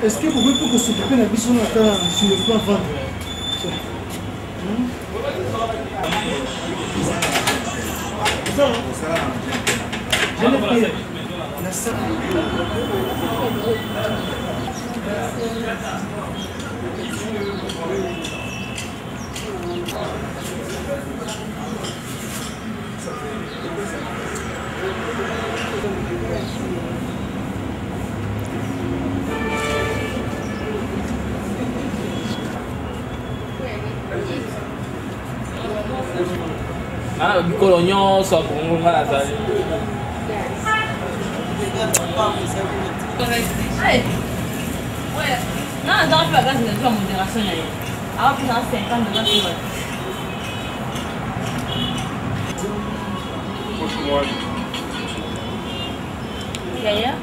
Est-ce que vous pouvez s'occuper de la mission sur le plan vendre? Colonio so bon ngala sa. Ouais. Non, dans le bagage de modération là. Alors plus en 50 de notre Yaya.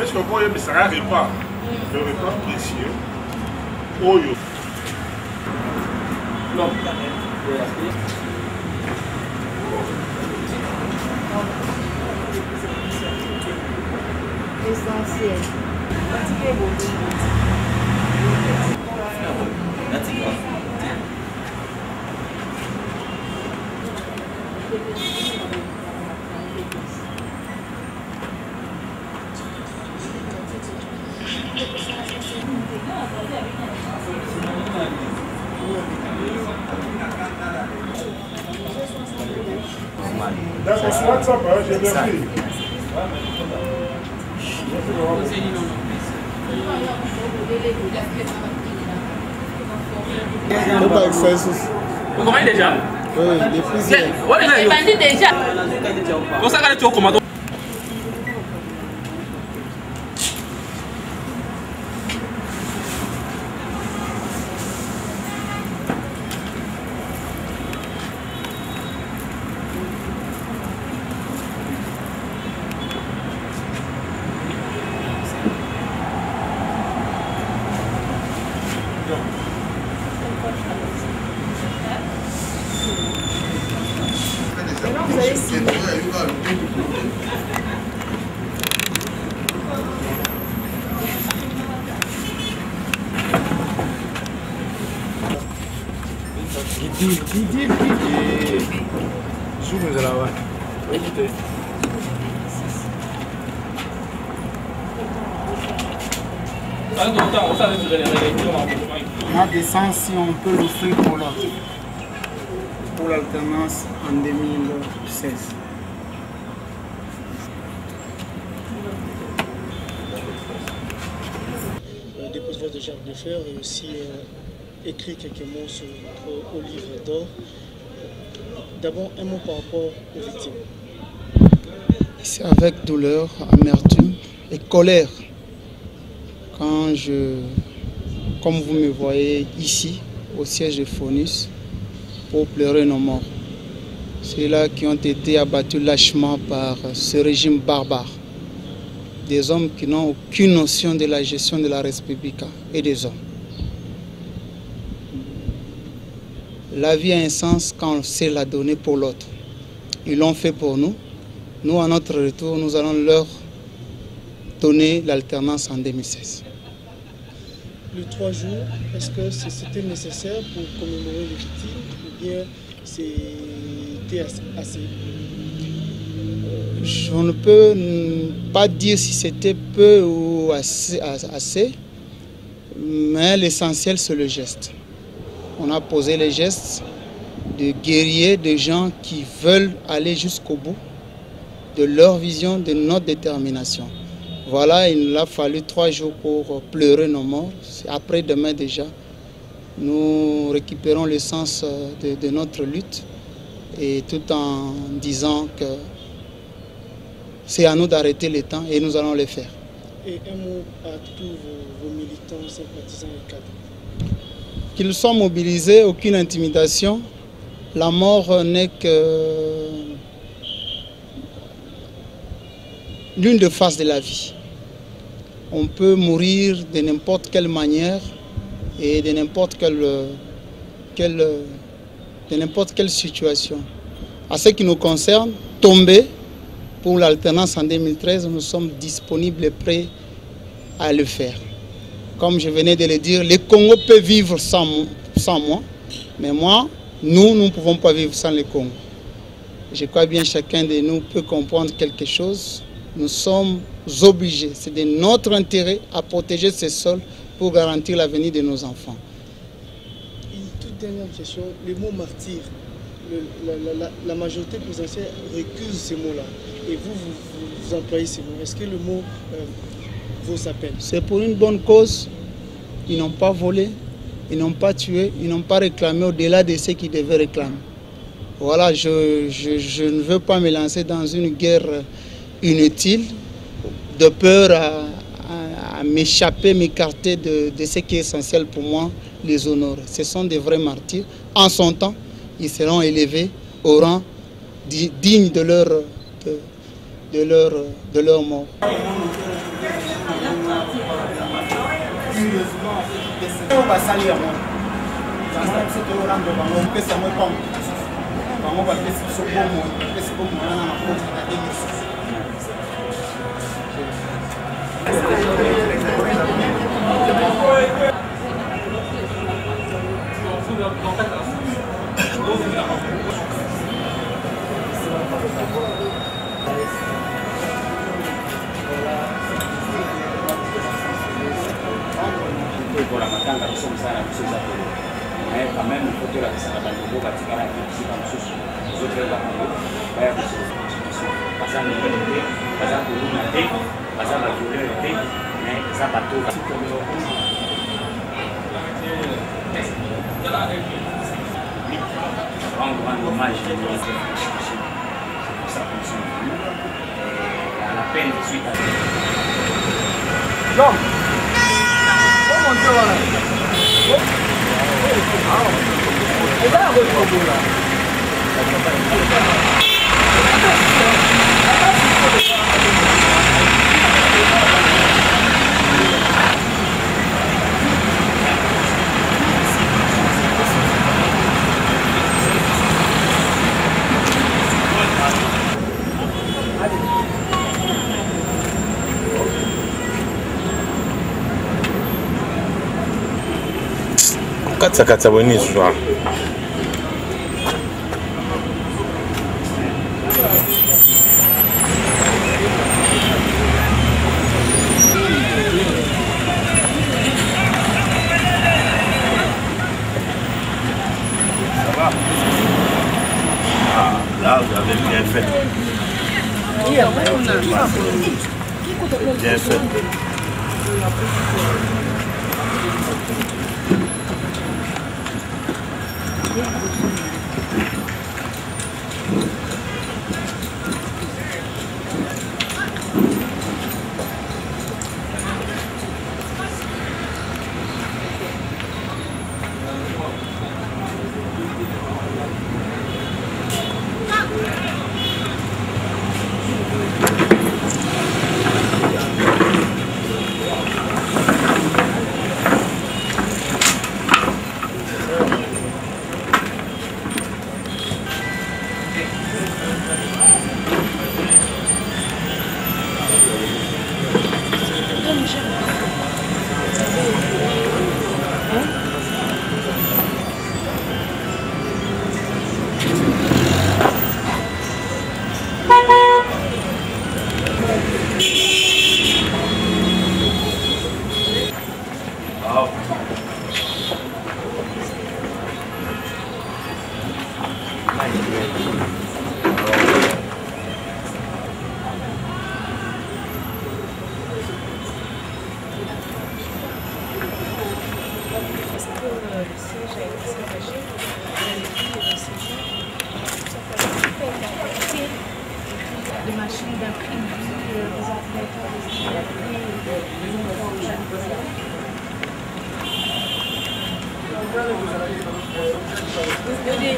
Est-ce qu'on voit que ça n'arrive pas? Le repas précieux. Oyo. Non. Essentiel. D'accord, c'est WhatsApp, j'ai bien pris. Não tá excessos. Como é déjà? Oui, depuis hier. Il m'a dit déjà. Você quer te comando? Maintenant, vous allez signer. On a des sens si on peut l'offrir pour l'autre, pour l'alternance en 2016. Dépose-voix de Jacques Defleur et aussi écrit quelques mots sur au livre d'or. D'abord, un mot par rapport aux victimes. C'est avec douleur, amertume et colère quand comme vous me voyez ici, au siège de FONUS, pour pleurer nos morts. Ceux-là qui ont été abattus lâchement par ce régime barbare. Des hommes qui n'ont aucune notion de la gestion de la République et des hommes. La vie a un sens quand on sait la donner pour l'autre. Ils l'ont fait pour nous. Nous, à notre retour, nous allons leur donner l'alternance en 2016. Les 3 jours, est-ce que c'était nécessaire pour commémorer les victimes ou bien c'était assez? Je ne peux pas dire si c'était peu ou assez, mais l'essentiel c'est le geste. On a posé les gestes de guerriers, de gens qui veulent aller jusqu'au bout de leur vision, de notre détermination. Voilà, il nous a fallu 3 jours pour pleurer nos morts. Après-demain déjà, nous récupérons le sens de notre lutte et tout en disant que c'est à nous d'arrêter le temps et nous allons le faire. Et un mot à tous vos militants, sympathisants et cadres. Qu'ils soient mobilisés, aucune intimidation. La mort n'est que l'une des faces de la vie. On peut mourir de n'importe quelle manière et de n'importe quelle situation. À ce qui nous concerne, tomber pour l'alternance en 2013, nous sommes disponibles et prêts à le faire. Comme je venais de le dire, le Congo peut vivre sans moi, mais nous ne pouvons pas vivre sans le Congo. Je crois bien que chacun de nous peut comprendre quelque chose. Nous sommes obligés, c'est de notre intérêt à protéger ces sols pour garantir l'avenir de nos enfants. Une toute dernière question, le mot martyr, la majorité présidentielle récuse ces mots-là et vous employez ces mots. Est-ce que le mot vaut sa peine? C'est pour une bonne cause. Ils n'ont pas volé, ils n'ont pas tué, ils n'ont pas réclamé au-delà de ce qu'ils devaient réclamer. Voilà, je ne veux pas me lancer dans une guerre inutile, de peur à m'échapper, m'écarter de ce qui est essentiel pour moi, les honorer. Ce sont des vrais martyrs. En son temps, ils seront élevés au rang digne de leur mort. Pour la matanga, nous sommes ça, nous sommes appelés. Mais quand même, il faut que la Bissaka Bango, Batikara, qui est ici dans le sous, les autres là, il y a des choses. Parce que nous avons été, parce que nous avons été, parce que nous avons été, mais ça va tout. Rendre hommage à ça fonctionne à la peine de suite à katsa boni ce soir. Là, vous avez bien fait. Bien fait.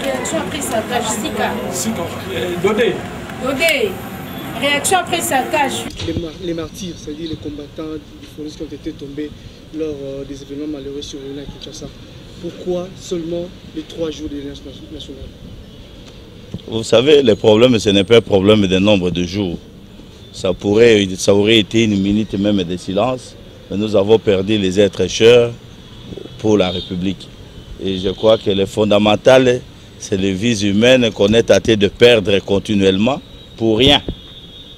Réaction après saccage, Sika. Dodé. Réaction après saccage. Les martyrs, c'est-à-dire les combattants du FONIS qui ont été tombés lors des événements malheureux sur le lac Kinshasa. Pourquoi seulement les 3 jours de l'Alliance nationale? Vous savez, le problème, ce n'est pas un problème de nombre de jours. Ça aurait été une minute même de silence, mais nous avons perdu les êtres chers pour la République. Et je crois que le fondamental, c'est les vies humaines qu'on est tenté de perdre continuellement pour rien.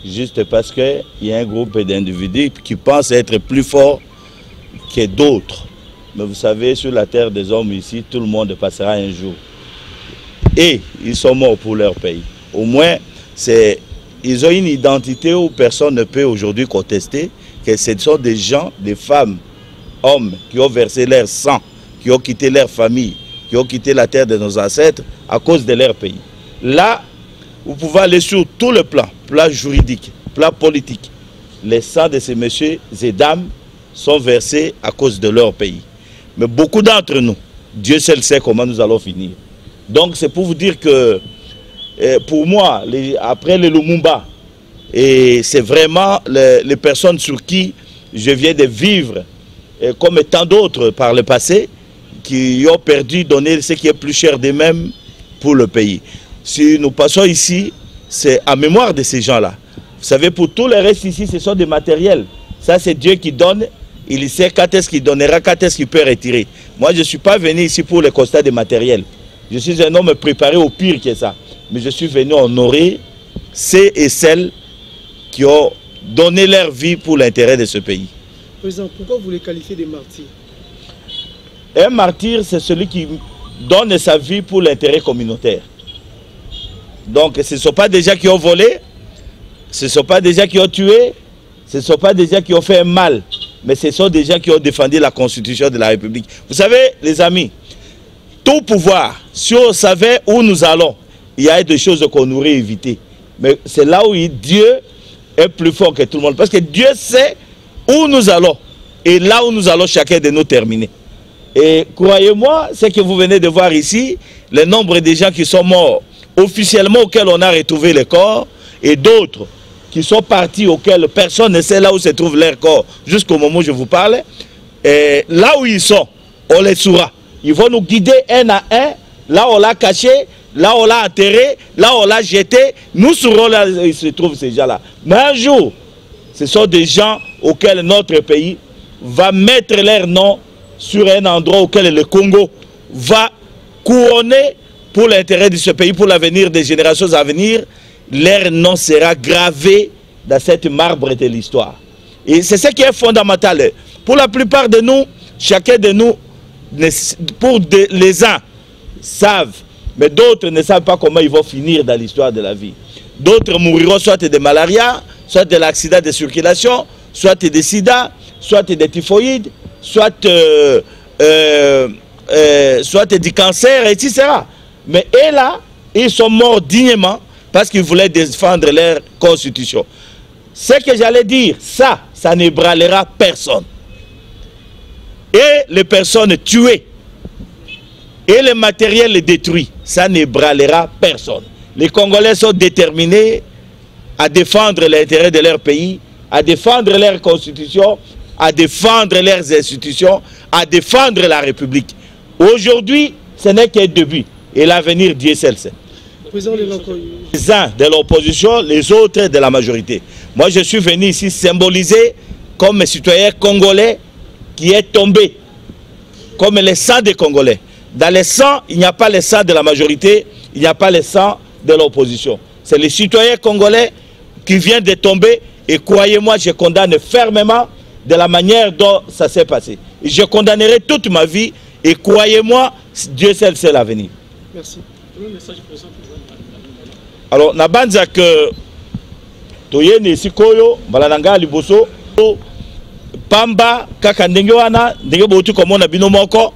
Juste parce qu'il y a un groupe d'individus qui pensent être plus forts que d'autres. Mais vous savez, sur la terre des hommes ici, tout le monde passera un jour. Et ils sont morts pour leur pays. Au moins, ils ont une identité où personne ne peut aujourd'hui contester que ce sont des gens, des femmes, hommes qui ont versé leur sang, qui ont quitté leur famille, qui ont quitté la terre de nos ancêtres à cause de leur pays. Là, vous pouvez aller sur tout le plan juridique, plan politique. Les sangs de ces messieurs et dames sont versés à cause de leur pays. Mais beaucoup d'entre nous, Dieu seul sait comment nous allons finir. Donc c'est pour vous dire que pour moi, après le Lumumba, c'est vraiment les personnes sur qui je viens de vivre, comme tant d'autres par le passé, qui ont perdu, donner ce qui est plus cher d'eux-mêmes pour le pays. Si nous passons ici, c'est en mémoire de ces gens-là. Vous savez, pour tout le reste ici, ce sont des matériels. Ça, c'est Dieu qui donne. Il sait quand est-ce qu'il donnera, quand est-ce qu'il peut retirer. Moi, je ne suis pas venu ici pour le constat des matériels. Je suis un homme préparé au pire que ça. Mais je suis venu honorer ceux et celles qui ont donné leur vie pour l'intérêt de ce pays. Président, pourquoi vous les qualifiez de martyrs? Un martyr, c'est celui qui donne sa vie pour l'intérêt communautaire. Donc, ce ne sont pas des gens qui ont volé, ce ne sont pas des gens qui ont tué, ce ne sont pas des gens qui ont fait un mal, mais ce sont des gens qui ont défendu la Constitution de la République. Vous savez, les amis, tout pouvoir, si on savait où nous allons, il y a des choses qu'on aurait évitées. Mais c'est là où Dieu est plus fort que tout le monde. Parce que Dieu sait où nous allons. Et là où nous allons, chacun de nous terminer. Et croyez-moi, ce que vous venez de voir ici, le nombre de gens qui sont morts officiellement auxquels on a retrouvé les corps, et d'autres qui sont partis auxquels personne ne sait là où se trouve leur corps, jusqu'au moment où je vous parle. Et là où ils sont, on les saura. Ils vont nous guider un à un, là on l'a caché, là on l'a enterré, là on l'a jeté, nous saurons là où ils se trouvent ces gens-là. Mais un jour, ce sont des gens auxquels notre pays va mettre leur nom sur un endroit auquel le Congo va couronner pour l'intérêt de ce pays, pour l'avenir des générations à venir. Leur nom sera gravé dans cette marbre de l'histoire. Et c'est ce qui est fondamental. Pour la plupart de nous, chacun de nous, les uns savent, mais d'autres ne savent pas comment ils vont finir dans l'histoire de la vie. D'autres mourront soit de malaria, soit de l'accident de circulation, soit de sida, soit de typhoïde, soit du cancer, etc. Mais eux là, ils sont morts dignement parce qu'ils voulaient défendre leur constitution. Ce que j'allais dire, ça n'ébranlera personne. Et les personnes tuées, et le matériel détruit, ça n'ébranlera personne. Les Congolais sont déterminés à défendre l'intérêt de leur pays, à défendre leur constitution, à défendre leurs institutions, à défendre la République. Aujourd'hui, ce n'est qu'un début. Et l'avenir, Dieu seul sait. Les uns de l'opposition, les autres de la majorité. Moi, je suis venu ici symboliser comme un citoyen congolais qui est tombé, comme le sang des Congolais. Dans le sang, il n'y a pas le sang de la majorité, il n'y a pas le sang de l'opposition. C'est les citoyens congolais qui viennent de tomber et croyez-moi, je condamne fermement de la manière dont ça s'est passé. Et je condamnerai toute ma vie et croyez-moi, Dieu seul sait l'avenir. Merci. Alors, nabanza que toyene sikoyo balananga liboso pamba kaka ndenge wana ndenge botu komona bino moko